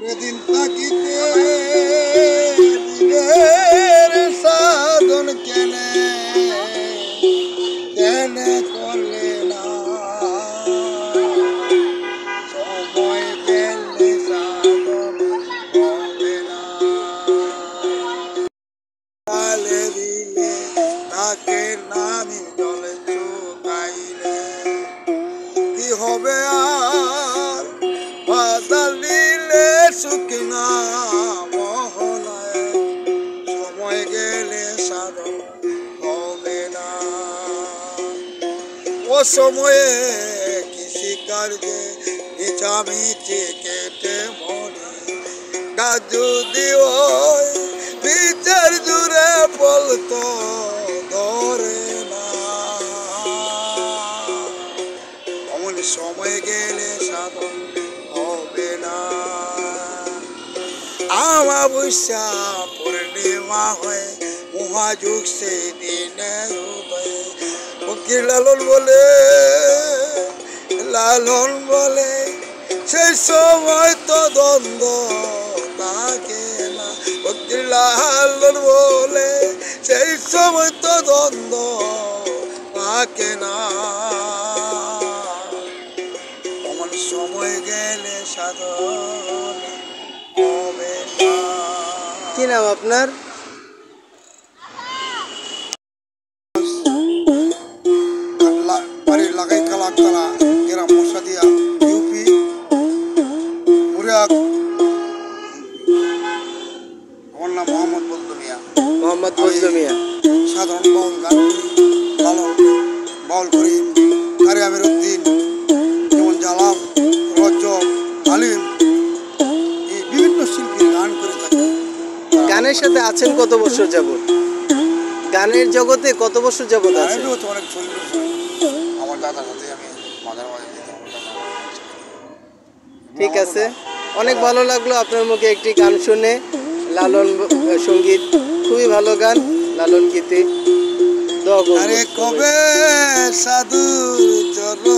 সেদিন থাকিতে দিনের সাধন কেনে কেনে করলে না সময় গেলে সাধন হবে না পালে দিলে তাকে নামি জলে চুকাইলে কি হবে আর বাদল দিলে সুখী না মহলায় সময় গেলে সাধন হবে না ও সময়ে কৃষি কার্যে মিছামিছি কেটে মনে না যদি ওই বিচার জুড়ে বলতো ধরে না অমন সময় গেলে সাধন হবে না আমাবস্যা পূর্ণিমা হয়ে মহাযুগ সেই দিনে ফকির লালন বলে সেই সময় তো দ্বন্দ্ব থাকে না ফকির লালন বলে সেই সময় তো দ্বন্দ্ব থাকে না অমন সময় গেলে সাধন হবে না। কি নাম আপনার? বাড়ির লাগাই কালাকতলা গ্রাম মশাদিয়া ইউপি মুরাক। আমার নাম মোহাম্মদ বজলু মিয়া। মোহাম্মদ বজলু মিয়া। সাধারণ বাউল গান লালন বাউল করিম কারি আমির উদ্দিন যেমন জালাল রজব আলিম এই বিভিন্ন শিল্পীর গান করে থাকে। গানের সাথে আছেন কত বছর যাবত? গানের জগতে কত বছর যাবত আছেন? অনেক চল্লিশ বছর। আমার দাদার সাথে আমি মাঝে মাঝে ঠিক আছে, অনেক ভালো লাগলো আপনার মুখে একটি গান শুনে। লালন সঙ্গীত খুবই ভালো গান, লালন গীতি। আরে কবে সাধু চলো